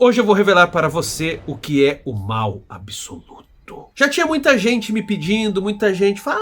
Hoje eu vou revelar para você o que é o mal absoluto. Já tinha muita gente me pedindo, muita gente fala.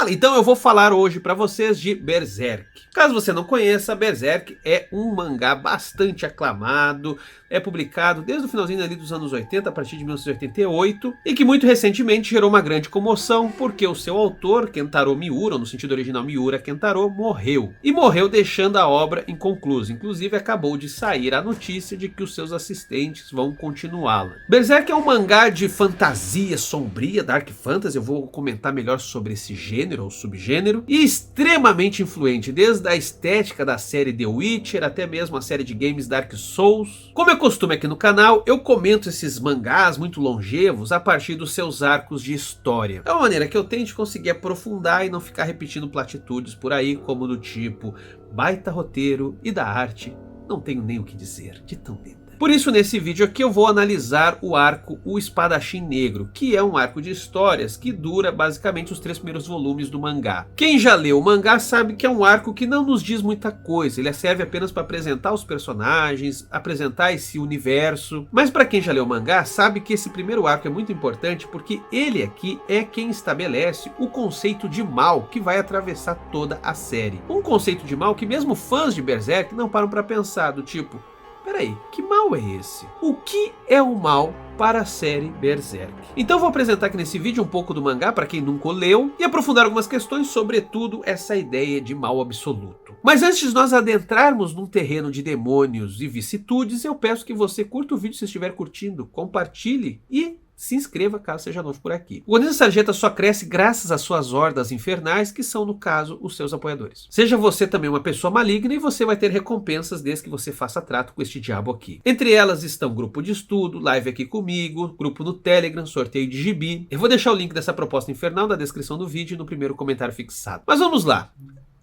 Então eu vou falar hoje para vocês de Berserk. Caso você não conheça, Berserk é um mangá bastante aclamado, é publicado desde o finalzinho ali dos anos 80, a partir de 1988, e que muito recentemente gerou uma grande comoção, porque o seu autor, Kentaro Miura, ou no sentido original Miura Kentaro, morreu. E morreu deixando a obra inconclusa. Inclusive acabou de sair a notícia de que os seus assistentes vão continuá-la. Berserk é um mangá de fantasia sombria, Dark Fantasy, eu vou comentar melhor sobre esse gênero ou subgênero, e extremamente influente, desde a estética da série The Witcher até mesmo a série de games Dark Souls. Como é costume aqui no canal, eu comento esses mangás muito longevos a partir dos seus arcos de história. É uma maneira que eu tenho de conseguir aprofundar e não ficar repetindo platitudes por aí, como do tipo baita roteiro e da arte, não tenho nem o que dizer, de tão linda. Por isso, nesse vídeo aqui eu vou analisar o arco O Espadachim Negro, que é um arco de histórias que dura basicamente os 3 primeiros volumes do mangá. Quem já leu o mangá sabe que é um arco que não nos diz muita coisa, ele serve apenas para apresentar os personagens, apresentar esse universo. Mas para quem já leu o mangá sabe que esse primeiro arco é muito importante porque ele aqui é quem estabelece o conceito de mal que vai atravessar toda a série. Um conceito de mal que mesmo fãs de Berserk não param para pensar, do tipo: peraí, que mal é esse? O que é o mal para a série Berserk? Então vou apresentar aqui nesse vídeo um pouco do mangá para quem nunca o leu e aprofundar algumas questões, sobretudo essa ideia de mal absoluto. Mas antes de nós adentrarmos num terreno de demônios e vicissitudes, eu peço que você curta o vídeo se estiver curtindo, compartilhe e se inscreva caso seja novo por aqui. O Godinho Sarjeta só cresce graças às suas hordas infernais, que são, no caso, os seus apoiadores. Seja você também uma pessoa maligna e você vai ter recompensas desde que você faça trato com este diabo aqui. Entre elas estão grupo de estudo, live aqui comigo, grupo no Telegram, sorteio de gibi. Eu vou deixar o link dessa proposta infernal na descrição do vídeo e no primeiro comentário fixado. Mas vamos lá.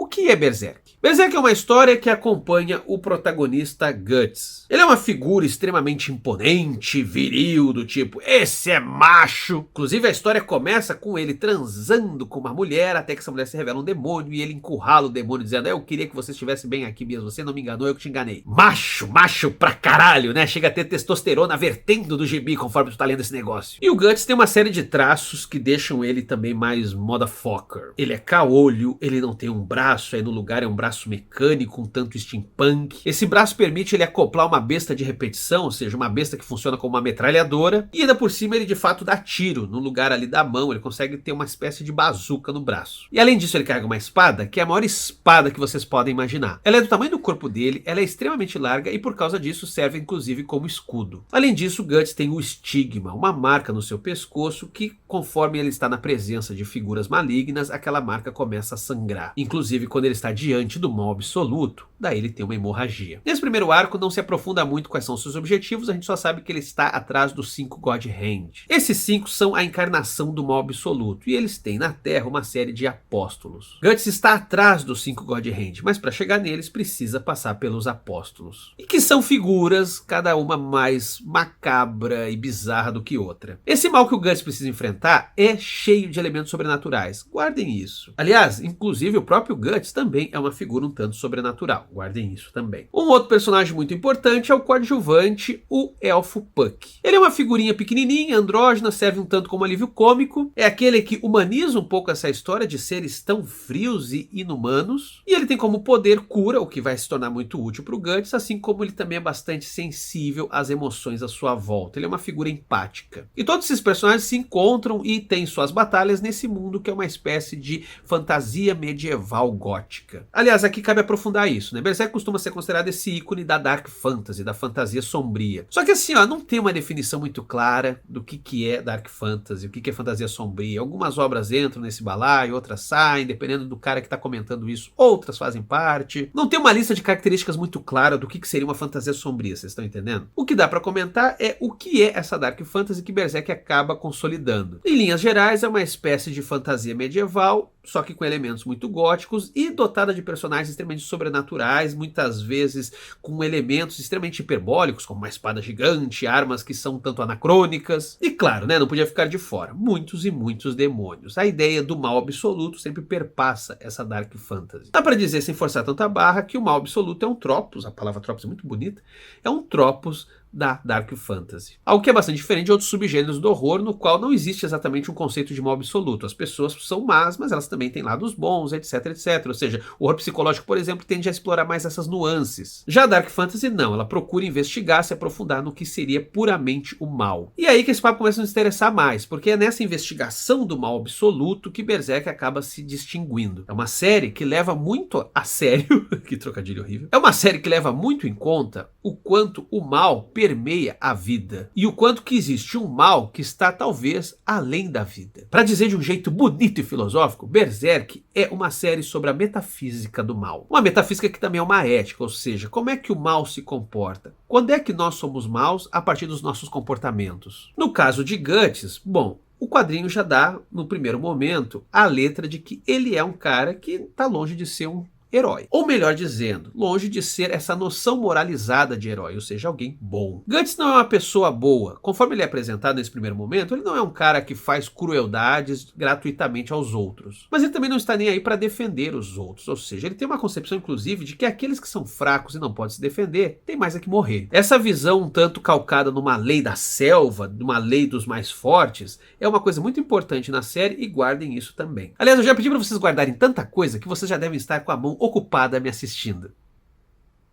O que é Berserk? Berserk é uma história que acompanha o protagonista Guts. Ele é uma figura extremamente imponente, viril, do tipo, esse é macho. Inclusive a história começa com ele transando com uma mulher, até que essa mulher se revela um demônio e ele encurrala o demônio dizendo: eu queria que você estivesse bem aqui mesmo, você não me enganou, eu que te enganei. Macho, macho pra caralho, né? Chega a ter testosterona vertendo do gibi conforme tu tá lendo esse negócio. E o Guts tem uma série de traços que deixam ele também mais motherfucker. Ele é caolho, ele não tem um braço, aí no lugar é um braço mecânico, um tanto steampunk. Esse braço permite ele acoplar uma besta de repetição, ou seja, uma besta que funciona como uma metralhadora, e ainda por cima ele de fato dá tiro, no lugar ali da mão, ele consegue ter uma espécie de bazuca no braço. E além disso ele carrega uma espada, que é a maior espada que vocês podem imaginar. Ela é do tamanho do corpo dele, ela é extremamente larga e por causa disso serve inclusive como escudo. Além disso, Guts tem o estigma, uma marca no seu pescoço que, conforme ele está na presença de figuras malignas, aquela marca começa a sangrar. Inclusive quando ele está diante do mal absoluto, daí ele tem uma hemorragia. Nesse primeiro arco não se aprofunda muito quais são seus objetivos, a gente só sabe que ele está atrás dos 5 God Hand. Esses 5 são a encarnação do mal absoluto, e eles têm na Terra uma série de apóstolos. Guts está atrás dos 5 God Hand, mas para chegar neles precisa passar pelos apóstolos. E que são figuras, cada uma mais macabra e bizarra do que outra. Esse mal que o Guts precisa enfrentar é cheio de elementos sobrenaturais, guardem isso. Aliás, inclusive o próprio Guts também é uma figura um tanto sobrenatural, guardem isso também. Um outro personagem muito importante é o coadjuvante, o Elfo Puck. Ele é uma figurinha pequenininha, andrógena, serve um tanto como alívio cômico, é aquele que humaniza um pouco essa história de seres tão frios e inumanos, e ele tem como poder cura, o que vai se tornar muito útil para o Guts, assim como ele também é bastante sensível às emoções à sua volta, ele é uma figura empática. E todos esses personagens se encontram e têm suas batalhas nesse mundo que é uma espécie de fantasia medieval gótica. Aliás, aqui cabe aprofundar isso, né? Berserk costuma ser considerado esse ícone da Dark Fantasy, da fantasia sombria. Só que assim, ó, não tem uma definição muito clara do que é Dark Fantasy, o que é fantasia sombria. Algumas obras entram nesse balaio, outras saem, dependendo do cara que está comentando isso, outras fazem parte. Não tem uma lista de características muito clara do que seria uma fantasia sombria, vocês estão entendendo? O que dá para comentar é o que é essa Dark Fantasy que Berserk acaba consolidando. Em linhas gerais, é uma espécie de fantasia medieval, só que com elementos muito góticos e dotada de personagens extremamente sobrenaturais, muitas vezes com elementos extremamente hiperbólicos, como uma espada gigante, armas que são tanto anacrônicas. E claro, né, não podia ficar de fora, muitos e muitos demônios. A ideia do mal absoluto sempre perpassa essa Dark Fantasy. Dá pra dizer, sem forçar tanta barra, que o mal absoluto é um tropos, a palavra tropos é muito bonita, é um tropos da Dark Fantasy. Algo que é bastante diferente de outros subgêneros do horror, no qual não existe exatamente um conceito de mal absoluto. As pessoas são más, mas elas também têm lados bons, etc, etc. Ou seja, o horror psicológico, por exemplo, tende a explorar mais essas nuances. Já a Dark Fantasy não, ela procura investigar, se aprofundar no que seria puramente o mal. E aí que esse papo começa a nos interessar mais, porque é nessa investigação do mal absoluto que Berserk acaba se distinguindo. É uma série que leva muito a sério, que trocadilho horrível, é uma série que leva muito em conta o quanto o mal permeia a vida e o quanto que existe um mal que está talvez além da vida. Para dizer de um jeito bonito e filosófico, Berserk é uma série sobre a metafísica do mal. Uma metafísica que também é uma ética, ou seja, como é que o mal se comporta? Quando é que nós somos maus a partir dos nossos comportamentos? No caso de Guts, bom, o quadrinho já dá, no primeiro momento, a letra de que ele é um cara que está longe de ser um herói. Ou melhor dizendo, longe de ser essa noção moralizada de herói, ou seja, alguém bom. Guts não é uma pessoa boa. Conforme ele é apresentado nesse primeiro momento, ele não é um cara que faz crueldades gratuitamente aos outros. Mas ele também não está nem aí para defender os outros. Ou seja, ele tem uma concepção, inclusive, de que aqueles que são fracos e não podem se defender, tem mais é que morrer. Essa visão um tanto calcada numa lei da selva, numa lei dos mais fortes, é uma coisa muito importante na série e guardem isso também. Aliás, eu já pedi para vocês guardarem tanta coisa que vocês já devem estar com a mão ocupada me assistindo.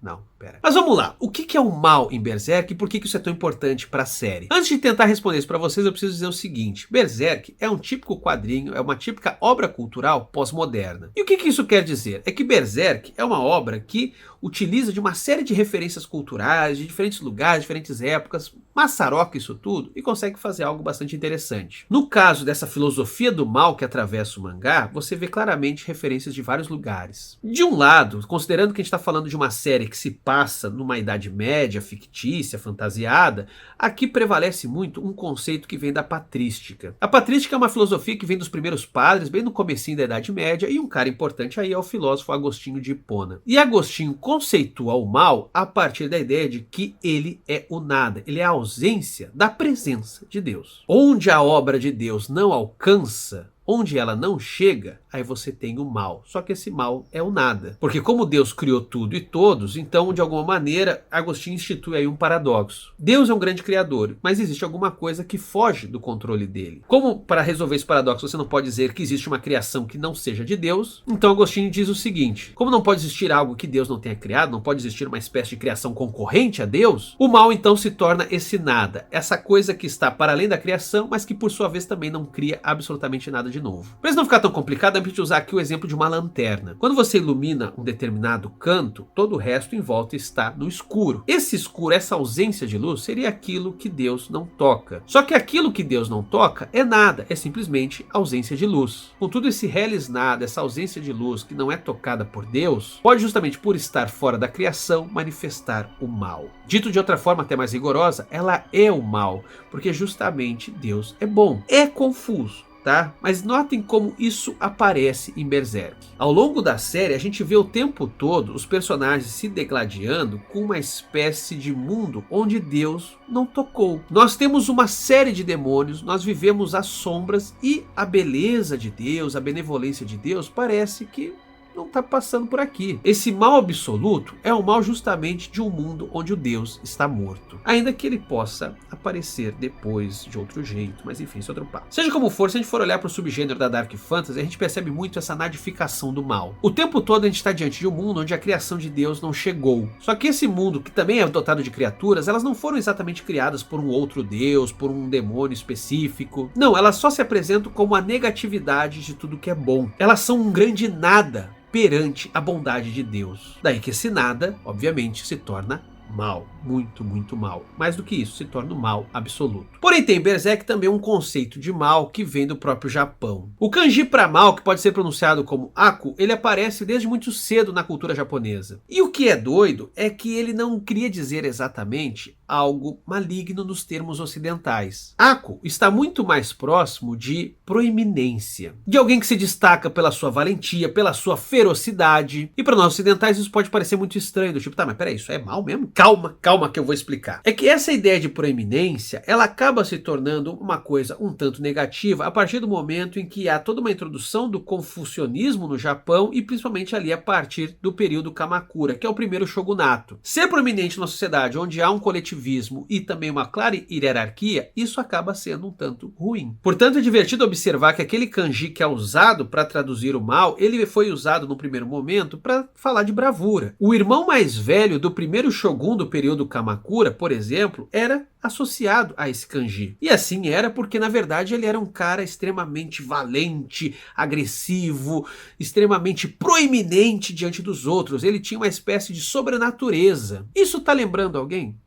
Não, pera. Mas vamos lá. O que é o mal em Berserk e por que isso é tão importante para a série? Antes de tentar responder isso para vocês, eu preciso dizer o seguinte. Berserk é um típico quadrinho, é uma típica obra cultural pós-moderna. E o que isso quer dizer? É que Berserk é uma obra que utiliza de uma série de referências culturais, de diferentes lugares, diferentes épocas, maçaroca isso tudo e consegue fazer algo bastante interessante. No caso dessa filosofia do mal que atravessa o mangá, você vê claramente referências de vários lugares. De um lado, considerando que a gente está falando de uma série que se passa numa Idade Média, fictícia, fantasiada, aqui prevalece muito um conceito que vem da patrística. A patrística é uma filosofia que vem dos primeiros padres, bem no comecinho da Idade Média, e um cara importante aí é o filósofo Agostinho de Hipona. E Agostinho conceitua o mal a partir da ideia de que ele é o nada, ele é a ausência da presença de Deus. Onde a obra de Deus não alcança, onde ela não chega, aí você tem o mal. Só que esse mal é o nada. Porque como Deus criou tudo e todos, então de alguma maneira Agostinho institui aí um paradoxo. Deus é um grande criador, mas existe alguma coisa que foge do controle dele. Como para resolver esse paradoxo você não pode dizer que existe uma criação que não seja de Deus, então Agostinho diz o seguinte: como não pode existir algo que Deus não tenha criado, não pode existir uma espécie de criação concorrente a Deus, o mal então se torna esse nada, essa coisa que está para além da criação, mas que por sua vez também não cria absolutamente nada de novo. Para isso não ficar tão complicado, dá pra gente usar aqui o exemplo de uma lanterna. Quando você ilumina um determinado canto, todo o resto em volta está no escuro. Esse escuro, essa ausência de luz, seria aquilo que Deus não toca. Só que aquilo que Deus não toca é nada, é simplesmente ausência de luz. Contudo, esse reles nada, essa ausência de luz que não é tocada por Deus, pode justamente por estar fora da criação manifestar o mal. Dito de outra forma até mais rigorosa, ela é o mal, porque justamente Deus é bom. É confuso, tá? Mas notem como isso aparece em Berserk. Ao longo da série, a gente vê o tempo todo os personagens se degladiando com uma espécie de mundo onde Deus não tocou. Nós temos uma série de demônios, nós vivemos as sombras e a beleza de Deus, a benevolência de Deus parece que não está passando por aqui. Esse mal absoluto é o mal justamente de um mundo onde o Deus está morto. Ainda que ele possa aparecer depois de outro jeito, mas enfim, isso é outro papo. Seja como for, se a gente for olhar para o subgênero da Dark Fantasy, a gente percebe muito essa nadificação do mal. O tempo todo a gente está diante de um mundo onde a criação de Deus não chegou. Só que esse mundo, que também é dotado de criaturas, elas não foram exatamente criadas por um outro Deus, por um demônio específico. Não, elas só se apresentam como a negatividade de tudo que é bom. Elas são um grande nada perante a bondade de Deus. Daí que esse nada, obviamente, se torna mal, muito, muito mal. Mais do que isso, se torna um mal absoluto. Porém, tem em Berserk também um conceito de mal que vem do próprio Japão. O kanji para mal, que pode ser pronunciado como Aku, ele aparece desde muito cedo na cultura japonesa. E o que é doido é que ele não queria dizer exatamente algo maligno nos termos ocidentais. Aku está muito mais próximo de proeminência, de alguém que se destaca pela sua valentia, pela sua ferocidade. E para nós ocidentais isso pode parecer muito estranho, do tipo, tá, mas peraí, isso é mal mesmo? calma que eu vou explicar. É que essa ideia de proeminência, ela acaba se tornando uma coisa um tanto negativa a partir do momento em que há toda uma introdução do confucionismo no Japão e principalmente ali a partir do período Kamakura, que é o primeiro shogunato. Ser proeminente numa sociedade onde há um coletivismo e também uma clara hierarquia, isso acaba sendo um tanto ruim. Portanto, é divertido observar que aquele kanji que é usado para traduzir o mal, ele foi usado no primeiro momento para falar de bravura. O irmão mais velho do primeiro shogun do período Kamakura, por exemplo, era associado a esse kanji. E assim era porque, na verdade, ele era um cara extremamente valente, agressivo, extremamente proeminente diante dos outros. Ele tinha uma espécie de sobrenatureza. Isso tá lembrando alguém?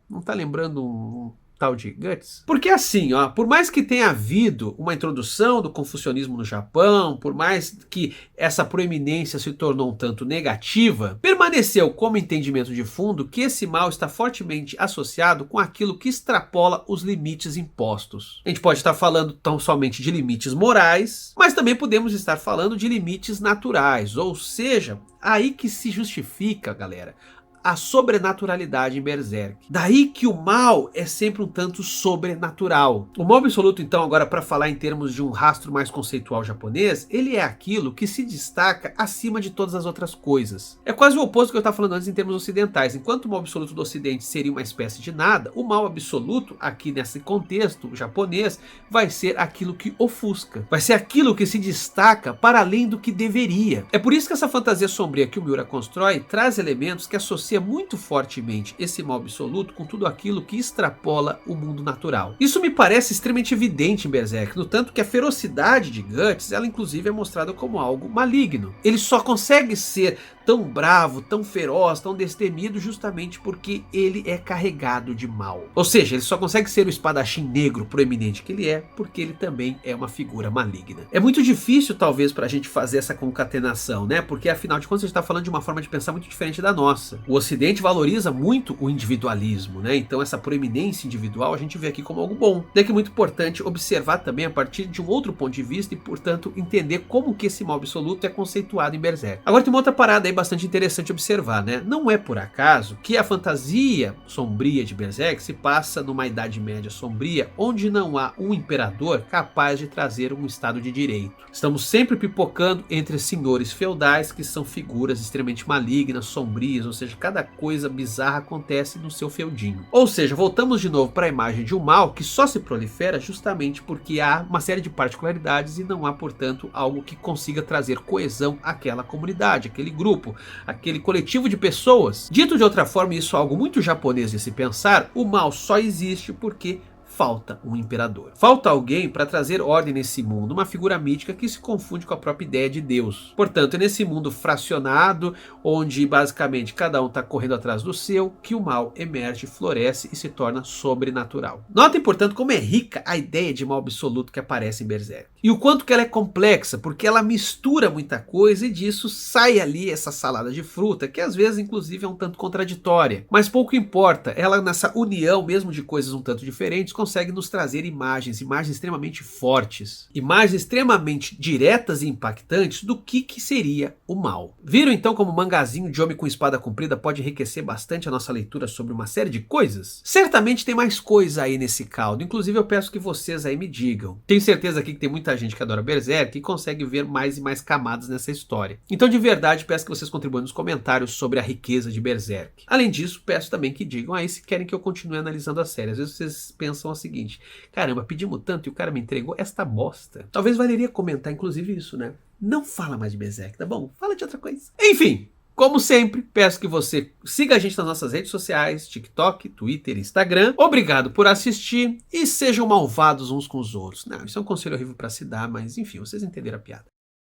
Não tá lembrando um tal de Guts? Porque assim, ó, por mais que tenha havido uma introdução do confucionismo no Japão, por mais que essa proeminência se tornou um tanto negativa, permaneceu como entendimento de fundo que esse mal está fortemente associado com aquilo que extrapola os limites impostos. A gente pode estar falando tão somente de limites morais, mas também podemos estar falando de limites naturais, ou seja, aí que se justifica, galera, a sobrenaturalidade em Berserk. Daí que o mal é sempre um tanto sobrenatural. O mal absoluto, então, agora para falar em termos de um rastro mais conceitual japonês, ele é aquilo que se destaca acima de todas as outras coisas. É quase o oposto do que eu estava falando antes em termos ocidentais. Enquanto o mal absoluto do ocidente seria uma espécie de nada, o mal absoluto, aqui nesse contexto japonês, vai ser aquilo que ofusca. Vai ser aquilo que se destaca para além do que deveria. É por isso que essa fantasia sombria que o Miura constrói traz elementos que associa muito fortemente esse mal absoluto com tudo aquilo que extrapola o mundo natural. Isso me parece extremamente evidente em Berserk, no tanto que a ferocidade de Guts, ela inclusive é mostrada como algo maligno. Ele só consegue ser tão bravo, tão feroz, tão destemido justamente porque ele é carregado de mal. Ou seja, ele só consegue ser o espadachim negro proeminente que ele é porque ele também é uma figura maligna. É muito difícil talvez pra gente fazer essa concatenação, né? Porque afinal de contas a gente tá falando de uma forma de pensar muito diferente da nossa. O Ocidente valoriza muito o individualismo, né? Então essa proeminência individual a gente vê aqui como algo bom. É que é muito importante observar também a partir de um outro ponto de vista e, portanto, entender como que esse mal absoluto é conceituado em Berserk. Agora tem uma outra parada aí bastante interessante observar, né? Não é por acaso que a fantasia sombria de Berserk se passa numa Idade Média sombria, onde não há um imperador capaz de trazer um estado de direito. Estamos sempre pipocando entre senhores feudais que são figuras extremamente malignas, sombrias, ou seja, cada coisa bizarra acontece no seu feudinho. Ou seja, voltamos de novo para a imagem de um mal que só se prolifera justamente porque há uma série de particularidades e não há, portanto, algo que consiga trazer coesão àquela comunidade, aquele grupo, aquele coletivo de pessoas. Dito de outra forma, isso é algo muito japonês de se pensar, o mal só existe porque falta um imperador. Falta alguém para trazer ordem nesse mundo, uma figura mítica que se confunde com a própria ideia de Deus. Portanto, é nesse mundo fracionado, onde basicamente cada um está correndo atrás do seu, que o mal emerge, floresce e se torna sobrenatural. Notem, portanto, como é rica a ideia de mal absoluto que aparece em Berserk. E o quanto que ela é complexa, porque ela mistura muita coisa e disso sai ali essa salada de fruta, que às vezes inclusive é um tanto contraditória. Mas pouco importa, ela nessa união mesmo de coisas um tanto diferentes, consegue nos trazer imagens extremamente fortes, imagens extremamente diretas e impactantes do que seria o mal. Viram então como o mangazinho de Homem com Espada Comprida pode enriquecer bastante a nossa leitura sobre uma série de coisas? Certamente tem mais coisa aí nesse caldo, inclusive eu peço que vocês aí me digam. Tenho certeza aqui que tem muita gente que adora Berserk e consegue ver mais e mais camadas nessa história. Então de verdade peço que vocês contribuam nos comentários sobre a riqueza de Berserk. Além disso, peço também que digam aí se querem que eu continue analisando a série. Às vezes vocês pensam o seguinte: caramba, pedimos tanto e o cara me entregou esta bosta. Talvez valeria comentar inclusive isso, né? Não fala mais de Berserk, tá bom? Fala de outra coisa. Enfim, como sempre, peço que você siga a gente nas nossas redes sociais, TikTok, Twitter, Instagram. Obrigado por assistir e sejam malvados uns com os outros. Não, isso é um conselho horrível para se dar, mas enfim, vocês entenderam a piada.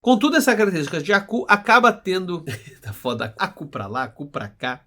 Contudo, essa característica de Aku acaba tendo... tá foda, Aku pra lá, Aku pra cá...